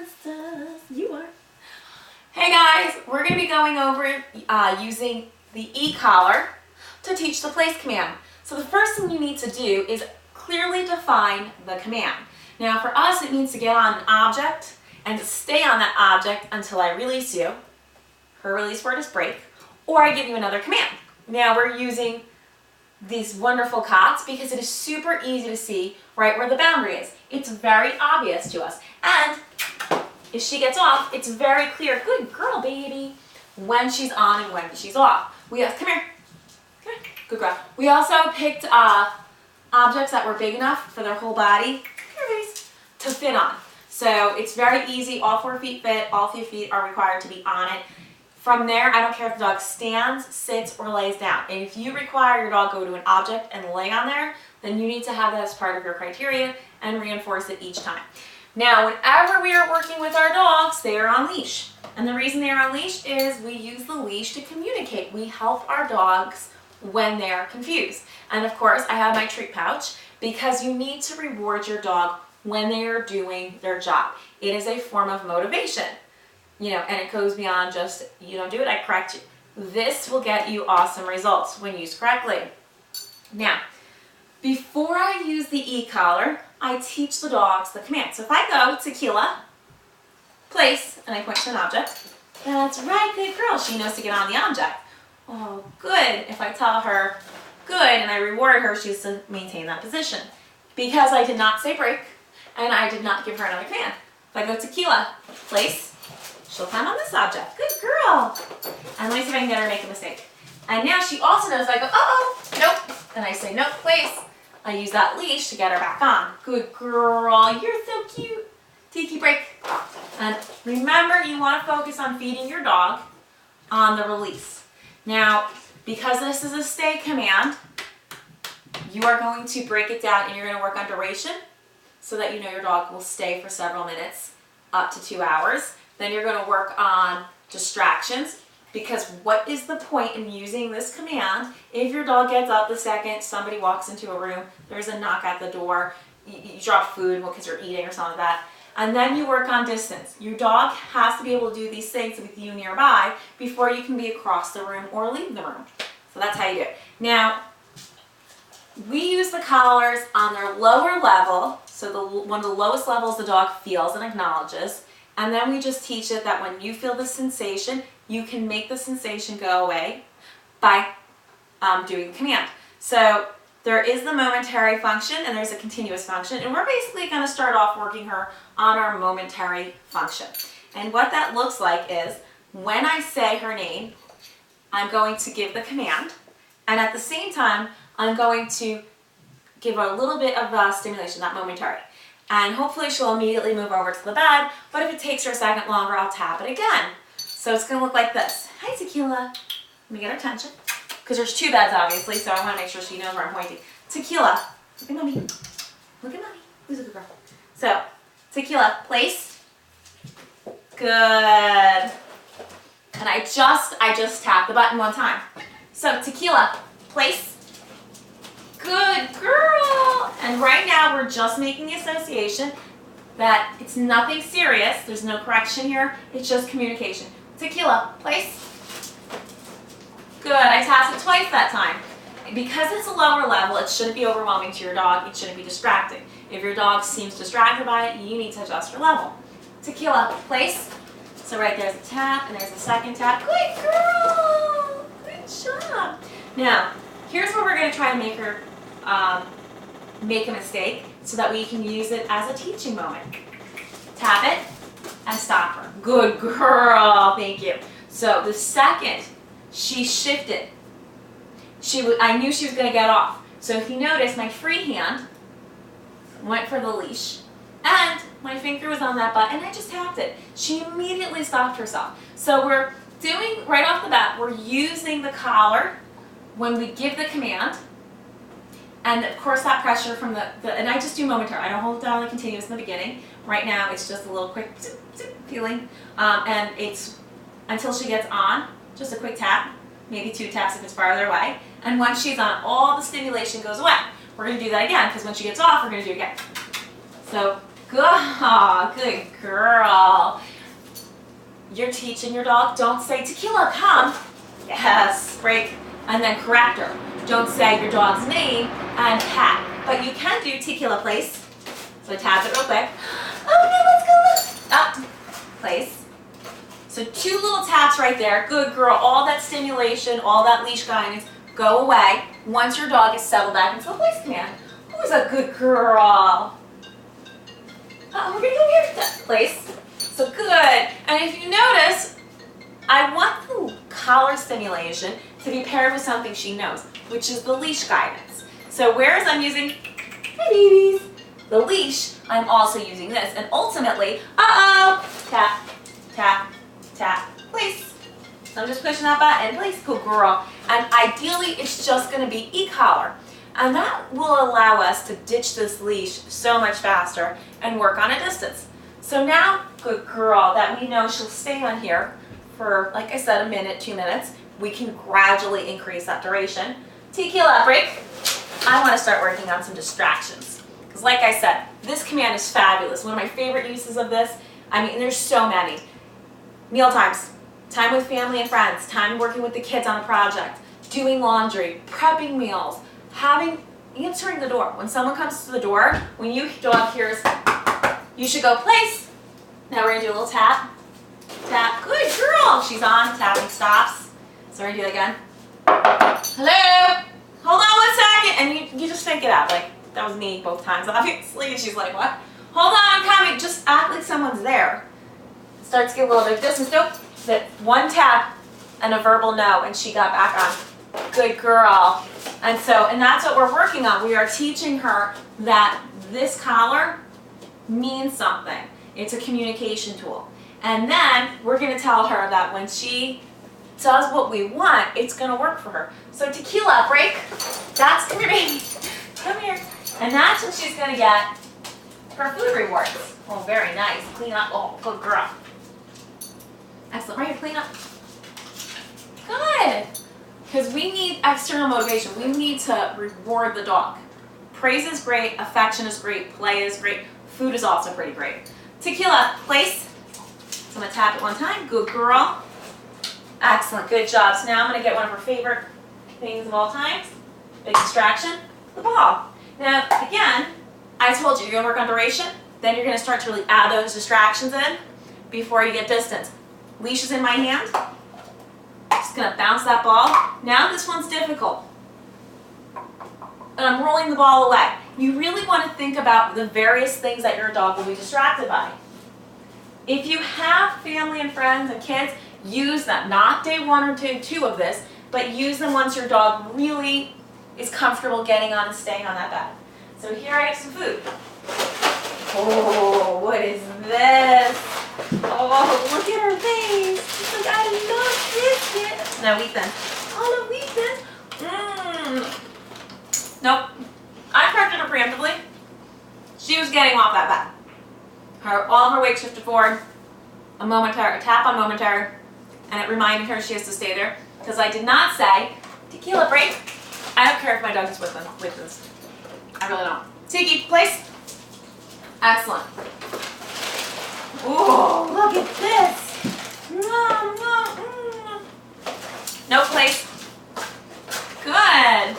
sisters. You are. Hey guys, we're going to be going over using the Ecollar to teach the place command. So the first thing you need to do is clearly define the command. Now for us, it means to get on an object and to stay on that object until I release you. Her release word is break, or I give you another command. Now we're using these wonderful cots because it is super easy to see right where the boundary is. It's very obvious to us. And if she gets off, it's very clear, good girl, baby, when she's on and when she's off. Come here, good girl. We also picked objects that were big enough for their whole body to fit on. So it's very easy, all 4 feet fit, all 3 feet are required to be on it. From there, I don't care if the dog stands, sits, or lays down. And if you require your dog go to an object and lay on there, then you need to have that as part of your criteria and reinforce it each time. Now, whenever we are working with our dogs, they are on leash. And the reason they are on leash is we use the leash to communicate. We help our dogs when they are confused. And of course, I have my treat pouch because you need to reward your dog when they are doing their job. It is a form of motivation. You know, and it goes beyond just, you don't do it, I correct you. This will get you awesome results when used correctly. Now, before I use the e-collar, I teach the dogs the command. So if I go tequila, place, and I point to an object, that's right, good girl, she knows to get on the object. Oh, good, if I tell her good and I reward her, she's to maintain that position. Because I did not say break, and I did not give her another command. If I go tequila, place, she'll climb on this object. Good girl. And let me see if I can get her to make a mistake. And now she also knows, I go, uh-oh, nope. And I say, nope, place. I use that leash to get her back on. Good girl, you're so cute. Tiki break. And remember, you want to focus on feeding your dog on the release. Now, because this is a stay command, you are going to break it down and you're going to work on duration so that you know your dog will stay for several minutes, up to 2 hours. Then you're going to work on distractions, because what is the point in using this command if your dog gets up the second somebody walks into a room, there's a knock at the door, you drop food because you're eating or something like that. And then you work on distance. Your dog has to be able to do these things with you nearby before you can be across the room or leave the room. So that's how you do it. Now, we use the collars on their lower level, so one of the lowest levels the dog feels and acknowledges. And then we just teach it that when you feel the sensation, you can make the sensation go away by doing the command. So there is the momentary function and there's a continuous function. And we're basically going to start off working her on our momentary function. And what that looks like is when I say her name, I'm going to give the command. And at the same time, I'm going to give her a little bit of stimulation, not momentary. And hopefully she'll immediately move over to the bed, but if it takes her a second longer, I'll tap it again. So it's going to look like this. Hi, Tequila. Let me get her attention. Because there's 2 beds, obviously, so I want to make sure she knows where I'm pointing. Tequila. Look at Mommy. Look at Mommy. Who's a good girl? So, Tequila, place. Good. And I just tapped the button 1 time. So, Tequila, place. Good girl! And right now we're just making the association that it's nothing serious. There's no correction here. It's just communication. Tequila, place. Good. I tapped it twice that time. Because it's a lower level, it shouldn't be overwhelming to your dog. It shouldn't be distracting. If your dog seems distracted by it, you need to adjust your level. Tequila, place. So right there's a tap, and there's a second tap. Good girl! Good job. Now, here's where we're going to try and make her make a mistake so that we can use it as a teaching moment. Tap it and stop her. Good girl. Thank you. So the second she shifted, I knew she was going to get off. So if you notice, my free hand went for the leash and my finger was on that button and I just tapped it. She immediately stopped herself. So we're doing, right off the bat, we're using the collar when we give the command. And of course that pressure from and I just do momentary. I don't hold it down like continuous in the beginning. Right now it's just a little quick zip, zip feeling. And it's until she gets on, just a quick tap, maybe 2 taps if it's farther away. And once she's on, all the stimulation goes away. We're going to do that again because when she gets off, we're going to do it again. So Good girl. You're teaching your dog, don't say, Tequila, come. Yes, break, and then correct her. Don't say your dog's name and pat. But you can do Tequila, place. So tap it real quick. Oh no, let's go. Up, place. So 2 little taps right there. Good girl. All that stimulation, all that leash guidance, go away once your dog is settled back into the place command. Who's a good girl? We're gonna go here. Place. So good. And if you notice, I want the collar stimulation to be paired with something she knows, which is the leash guidance. So whereas I'm using, hi babies, the leash, I'm also using this. And ultimately, tap, tap, tap, place. So I'm just pushing that button, place, good girl. And ideally, it's just gonna be e-collar. And that will allow us to ditch this leash so much faster and work on a distance. So now, good girl, that we know she'll stay on here for, like I said, a minute, 2 minutes. We can gradually increase that duration. Tequila, break. I want to start working on some distractions. Because like I said, this command is fabulous. One of my favorite uses of this, I mean, there's so many. Meal times, time with family and friends, time working with the kids on a project, doing laundry, prepping meals, answering the door. When someone comes to the door, when your dog hears, you should go place. Now we're going to do a little tap. Tap. Good girl. She's on. Tapping stops. So we're going to do it again. Hello? Hold on 1 second. And you just think it out. Like, that was me both times, obviously. And she's like, what? Hold on, I'm coming. Just act like someone's there. Start to get a little bit of distance. Nope. That 1 tap and a verbal no. And she got back on. Good girl. And that's what we're working on. We are teaching her that this collar means something. It's a communication tool. And then we're going to tell her that when she does what we want, it's going to work for her. So Tequila, break. Come here, baby. Come here. And that's when she's going to get her food rewards. Oh, very nice. Clean up. Oh, good girl. Excellent. Right here, clean up. Good. Because we need external motivation. We need to reward the dog. Praise is great. Affection is great. Play is great. Food is also pretty great. Tequila, place. So I'm going to tap it 1 time. Good girl. Excellent. Good job. So now I'm going to get one of her favorite things of all times. Big distraction. The ball. Now, again, I told you you're going to work on duration. Then you're going to start to really add those distractions in before you get distance. Leash is in my hand. Just going to bounce that ball. Now this one's difficult. And I'm rolling the ball away. You really want to think about the various things that your dog will be distracted by. If you have family and friends and kids, use them. Not day 1 or 2 of this, but use them once your dog really is comfortable getting on and staying on that bed. So here I have some food. Oh, what is this? Oh, look at her face. She's like, I love biscuits. No, Ethan. Oh, no, Ethan. Nope. I corrected her preemptively. She was getting off that bed. All of her weight shifted forward. A tap on momentary, and it reminded her she has to stay there. Because I did not say, Tequila, break. I don't care if my dog is with this. I really don't. Tiki, place. Excellent. Ooh, look at this. No place. Good.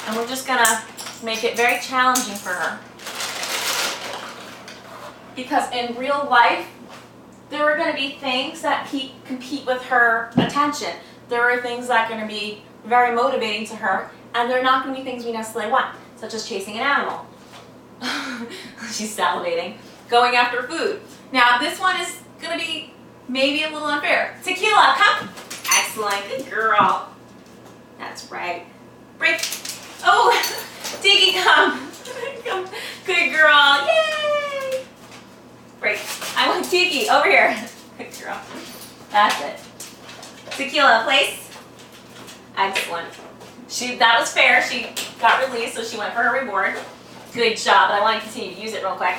And we're just going to make it very challenging for her. Because in real life, there are going to be things that compete with her attention. There are things that are going to be very motivating to her, and they're not going to be things we necessarily want, such as chasing an animal. She's salivating. Going after food. Now, this one is going to be maybe a little unfair. Tequila, come. Excellent. Good girl. That's right. Break. Oh, Tiki, come. Come. Good girl. Yay. Break. I want Tiki. Over here. Good girl. That's it. Tequila, place. Excellent. That was fair. She got released, so she went for her reward. Good job. I want to continue to use it real quick.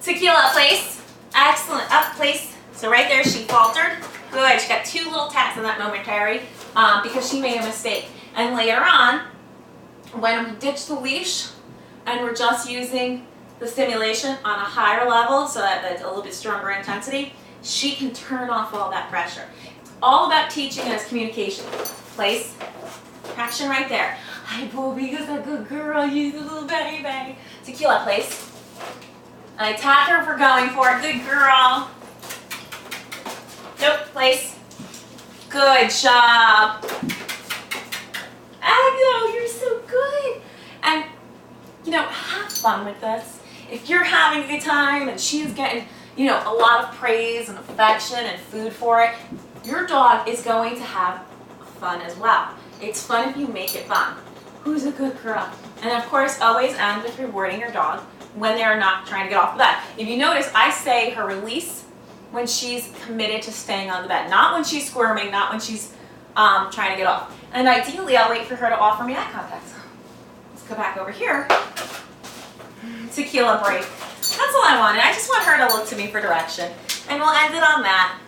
Tequila, place. Excellent. Up, place. So right there, she faltered. Good. She got 2 little taps in that momentary because she made a mistake. And later on, when we ditch the leash and we're just using the stimulation on a higher level so that it's a little bit stronger intensity, she can turn off all that pressure. It's all about teaching us communication. Place, action right there. Hi, Bobby, you're a good girl, you're a little baby. Tequila, place. I tap her for going for it. Good girl. Nope, place. Good job. Agno, you're so good. And, you know, have fun with this. If you're having a good time and she's getting, you know, a lot of praise and affection and food for it, your dog is going to have fun as well. It's fun if you make it fun. Who's a good girl? And of course, always end with rewarding your dog when they're not trying to get off the bed. If you notice, I say her release when she's committed to staying on the bed, not when she's squirming, not when she's trying to get off. And ideally, I'll wait for her to offer me eye contact. Let's go back over here. Tequila break. That's all I wanted. I just want her to look to me for direction. And we'll end it on that.